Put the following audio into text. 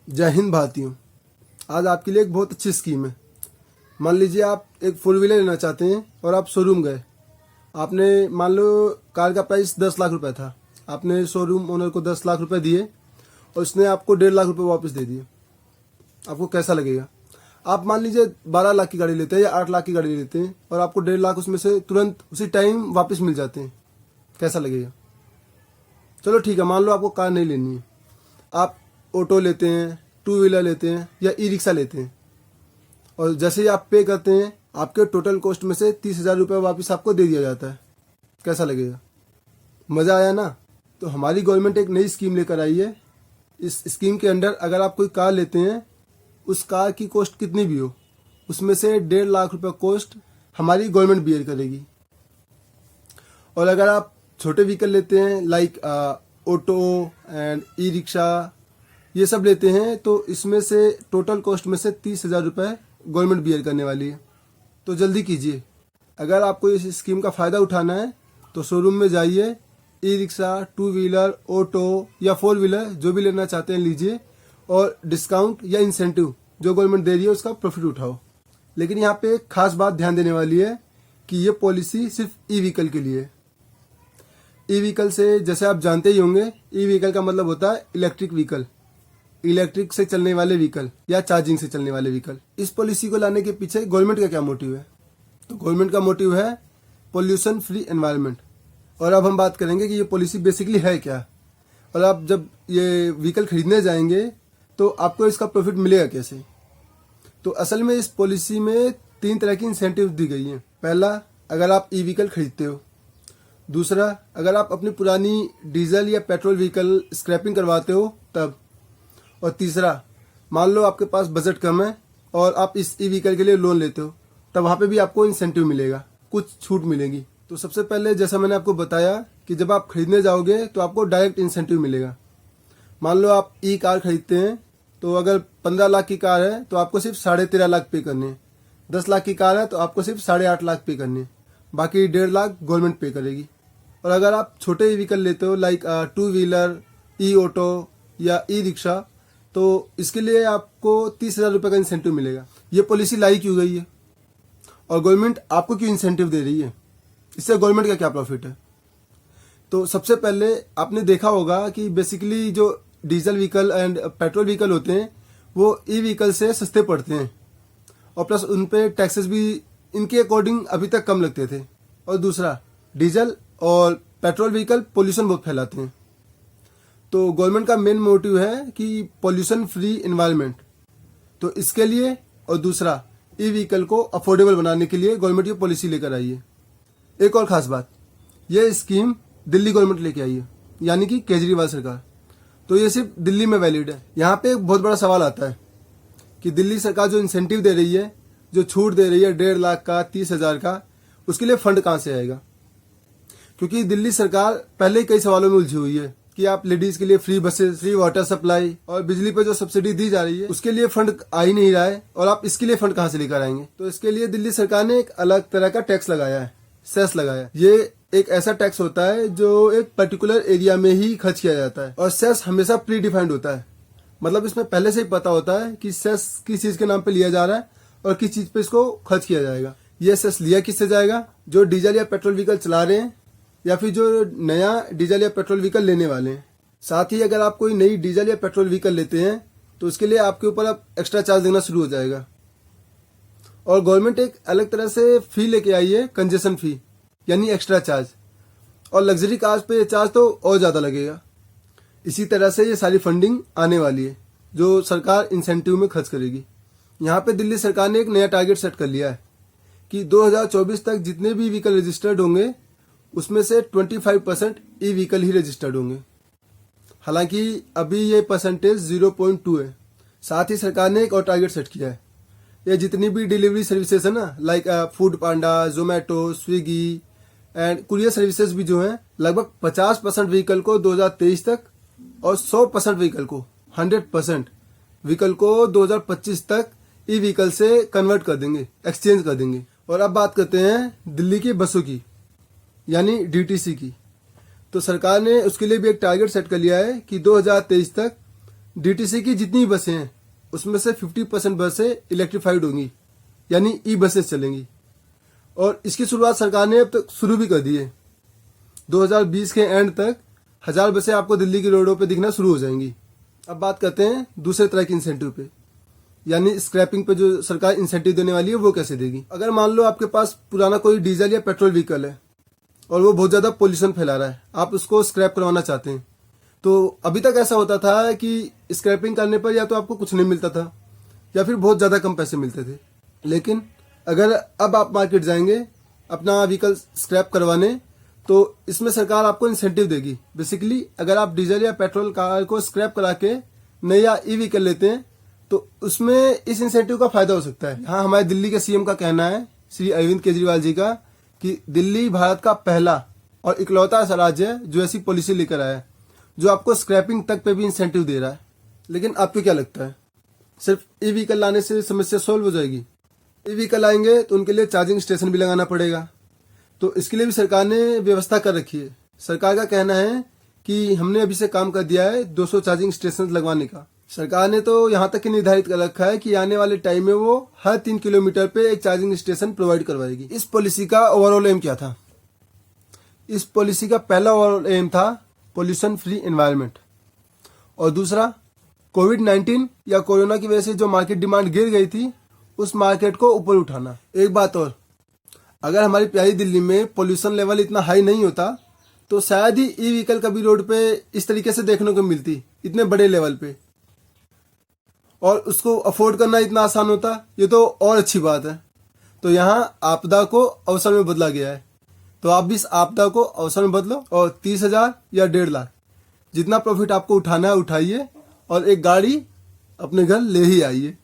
जय हिंद भारतीयों। आज आपके लिए एक बहुत अच्छी स्कीम है। मान लीजिए आप एक फोर व्हीलर लेना चाहते हैं और आप शोरूम गए। आपने मान लो कार का प्राइस 10 लाख रुपए था। आपने शोरूम ओनर को 10 लाख रुपए दिए और उसने आपको 1.5 लाख रुपए वापस दे दिए। आपको कैसा लगेगा? आप मान लीजिए 12 लाख की गाड़ी लेते हैं या 8 लाख की गाड़ी लेते हैं और आपको 1.5 लाख उसमें से तुरंत उसी टाइम वापस मिल जाते हैं। कैसा लगेगा? चलो ठीक है, मान लो आपको कार नहीं लेनी है, आप ऑटो लेते हैं, टू व्हीलर लेते हैं या ई रिक्शा लेते हैं और जैसे ही आप पे करते हैं आपके टोटल कॉस्ट में से 30,000 रुपये वापस आपको दे दिया जाता है। कैसा लगेगा? मज़ा आया ना? तो हमारी गवर्नमेंट एक नई स्कीम लेकर आई है। इस स्कीम के अंडर अगर आप कोई कार लेते हैं, उस कार की कॉस्ट कितनी भी हो, उसमें से 1.5 लाख रुपये कॉस्ट हमारी गवर्नमेंट बियर करेगी। और अगर आप छोटे व्हीकल लेते हैं like auto and e rickshaw ये सब लेते हैं तो इसमें से टोटल कॉस्ट में से 30,000 रुपये गवर्नमेंट बियर करने वाली है। तो जल्दी कीजिए। अगर आपको इस स्कीम का फ़ायदा उठाना है तो शोरूम में जाइए, e rickshaw, two wheeler, auto या फोर व्हीलर जो भी लेना चाहते हैं लीजिए और डिस्काउंट या इंसेंटिव जो गवर्नमेंट दे रही है उसका प्रॉफिट उठाओ। लेकिन यहाँ पे एक खास बात ध्यान देने वाली है कि ये पॉलिसी सिर्फ ई व्हीकल के लिए है। ई व्हीकल से जैसे आप जानते ही होंगे, ई व्हीकल का मतलब होता है इलेक्ट्रिक व्हीकल, इलेक्ट्रिक से चलने वाले व्हीकल या चार्जिंग से चलने वाले व्हीकल। इस पॉलिसी को लाने के पीछे गवर्नमेंट का क्या मोटिव है? तो गवर्नमेंट का मोटिव है पोल्यूशन फ्री एनवायरनमेंट। और अब हम बात करेंगे कि ये पॉलिसी बेसिकली है क्या, और आप जब ये व्हीकल खरीदने जाएंगे तो आपको इसका प्रॉफिट मिलेगा कैसे। तो असल में इस पॉलिसी में 3 तरह की इंसेंटिव दी गई हैं। पहला, अगर आप ई व्हीकल खरीदते हो। दूसरा, अगर आप अपनी पुरानी डीजल या पेट्रोल व्हीकल स्क्रैपिंग करवाते हो तब। और तीसरा, मान लो आपके पास बजट कम है और आप इस ई व्हीकल के लिए लोन लेते हो, तब वहाँ पे भी आपको इंसेंटिव मिलेगा, कुछ छूट मिलेगी। तो सबसे पहले जैसा मैंने आपको बताया कि जब आप खरीदने जाओगे तो आपको डायरेक्ट इंसेंटिव मिलेगा। मान लो आप ई कार खरीदते हैं तो अगर 15 लाख की कार है तो आपको सिर्फ 13.5 लाख पे करने हैं। 10 लाख की कार है तो आपको सिर्फ 8.5 लाख पे करने हैं, बाकी 1.5 लाख गवर्नमेंट पे करेगी। और अगर आप छोटे ई व्हीकल लेते हो लाइक टू व्हीलर, ई ऑटो या ई रिक्शा, तो इसके लिए आपको 30,000 रुपये का इंसेंटिव मिलेगा। ये पॉलिसी लाई क्यों गई है और गवर्नमेंट आपको क्यों इंसेंटिव दे रही है? इससे गवर्नमेंट का क्या प्रॉफिट है? तो सबसे पहले आपने देखा होगा कि बेसिकली जो diesel vehicle and petrol vehicle होते हैं वो ई व्हीकल से सस्ते पड़ते हैं और प्लस उन पे टैक्सेस भी इनके अकॉर्डिंग अभी तक कम लगते थे। और दूसरा, डीजल और पेट्रोल व्हीकल पोल्यूशन बहुत फैलाते हैं। तो गवर्नमेंट का मेन मोटिव है कि पोल्यूशन फ्री एनवायरनमेंट, तो इसके लिए। और दूसरा, ई व्हीकल को अफोर्डेबल बनाने के लिए गवर्नमेंट ये पॉलिसी लेकर आई है। एक और खास बात, ये स्कीम दिल्ली गवर्नमेंट लेके आई है, यानी कि केजरीवाल सरकार। तो ये सिर्फ दिल्ली में वैलिड है। यहाँ पे एक बहुत बड़ा सवाल आता है कि दिल्ली सरकार जो इंसेंटिव दे रही है, जो छूट दे रही है 1.5 लाख का, 30,000 का, उसके लिए फंड कहाँ से आएगा? क्योंकि दिल्ली सरकार पहले ही कई सवालों में उलझी हुई है कि आप लेडीज के लिए free buses, free water supply और बिजली पे जो सब्सिडी दी जा रही है उसके लिए फंड आ ही नहीं रहा है, और आप इसके लिए फंड कहाँ से लेकर आएंगे? तो इसके लिए दिल्ली सरकार ने एक अलग तरह का टैक्स लगाया है, सेस लगाया है। ये एक ऐसा टैक्स होता है जो एक पर्टिकुलर एरिया में ही खर्च किया जाता है, और सेस हमेशा प्री डिफाइंड होता है। मतलब इसमें पहले से ही पता होता है कि सेस किस चीज के नाम पे लिया जा रहा है और किस चीज पे इसको खर्च किया जाएगा। ये सेस लिया किससे जाएगा? जो डीजल या पेट्रोल व्हीकल चला रहे हैं या फिर जो नया डीजल या पेट्रोल व्हीकल लेने वाले हैं। साथ ही अगर आप कोई नई डीजल या पेट्रोल व्हीकल लेते हैं तो उसके लिए आपके ऊपर अब एक्स्ट्रा चार्ज देना शुरू हो जाएगा। और गवर्नमेंट एक अलग तरह से फी लेके आई है, कंजेशन फी, यानी एक्स्ट्रा चार्ज। और लग्जरी कार्स पे ये चार्ज तो और ज़्यादा लगेगा। इसी तरह से ये सारी फंडिंग आने वाली है जो सरकार इंसेंटिव में खर्च करेगी। यहाँ पे दिल्ली सरकार ने एक नया टारगेट सेट कर लिया है कि 2024 तक जितने भी व्हीकल रजिस्टर्ड होंगे उसमें से 25% ई व्हीकल ही रजिस्टर्ड होंगे। हालांकि अभी ये परसेंटेज 0.2 है। साथ ही सरकार ने एक और टारगेट सेट किया है, ये जितनी भी डिलीवरी सर्विसेज है ना, like food Panda, Zomato, Swiggy and courier services भी जो हैं, लगभग 50% व्हीकल को 2023 तक और 100% व्हीकल को, 100% व्हीकल को 2025 तक ई व्हीकल से कन्वर्ट कर देंगे, एक्सचेंज कर देंगे। और अब बात करते हैं दिल्ली की बसों की, यानी डीटीसी की। तो सरकार ने उसके लिए भी एक टारगेट सेट कर लिया है कि 2023 तक डीटीसी की जितनी बसें हैं उसमें से 50% बसें इलेक्ट्रीफाइड होंगी, यानी ई बसेस चलेंगी। और इसकी शुरुआत सरकार ने अब तक शुरू भी कर दी है। 2020 के एंड तक 1000 बसें आपको दिल्ली की रोडों पे दिखना शुरू हो जाएंगी। अब बात करते हैं दूसरे तरह के इंसेंटिव पे, यानी स्क्रैपिंग पे जो सरकार इंसेंटिव देने वाली है वो कैसे देगी। अगर मान लो आपके पास पुराना कोई डीजल या पेट्रोल व्हीकल है और वो बहुत ज्यादा पोल्यूशन फैला रहा है, आप उसको स्क्रैप करवाना चाहते हैं, तो अभी तक ऐसा होता था कि स्क्रैपिंग करने पर या तो आपको कुछ नहीं मिलता था या फिर बहुत ज्यादा कम पैसे मिलते थे। लेकिन अगर अब आप मार्केट जाएंगे अपना व्हीकल स्क्रैप करवाने, तो इसमें सरकार आपको इंसेंटिव देगी। बेसिकली अगर आप डीजल या पेट्रोल कार को स्क्रैप करा के नया ई व्हीकल लेते हैं तो उसमें इस इंसेंटिव का फायदा हो सकता है। हाँ, हमारे दिल्ली के सीएम का कहना है, श्री अरविंद केजरीवाल जी का, कि दिल्ली भारत का पहला और इकलौता ऐसा राज्य है जो ऐसी पॉलिसी लेकर आया है जो आपको स्क्रैपिंग तक पे भी इंसेंटिव दे रहा है। लेकिन आपको क्या लगता है, सिर्फ ई व्हीकल लाने से समस्या सोल्व हो जाएगी? ई व्हीकल आएंगे तो उनके लिए चार्जिंग स्टेशन भी लगाना पड़ेगा, तो इसके लिए भी सरकार ने व्यवस्था कर रखी है। सरकार का कहना है कि हमने अभी से काम कर दिया है 200 चार्जिंग स्टेशन लगवाने का। सरकार ने तो यहाँ तक ही निर्धारित कर रखा है कि आने वाले टाइम में वो हर 3 किलोमीटर पे एक चार्जिंग स्टेशन प्रोवाइड करवाएगी। इस पॉलिसी का ओवरऑल एम क्या था? इस पॉलिसी का पहला ओवरऑल एम था पोल्यूशन फ्री एनवायरनमेंट, और दूसरा कोविड-19 या कोरोना की वजह से जो मार्केट डिमांड गिर गई थी उस मार्केट को ऊपर उठाना। एक बात और, अगर हमारी प्यारी दिल्ली में पोल्यूशन लेवल इतना हाई नहीं होता तो शायद ही ई व्हीकल कभी रोड पे इस तरीके से देखने को मिलती, इतने बड़े लेवल पे, और उसको अफोर्ड करना इतना आसान होता। ये तो और अच्छी बात है। तो यहाँ आपदा को अवसर में बदला गया है, तो आप भी इस आपदा को अवसर में बदलो और 30,000 या 1.5 लाख जितना प्रॉफिट आपको उठाना है उठाइए और एक गाड़ी अपने घर ले ही आइए।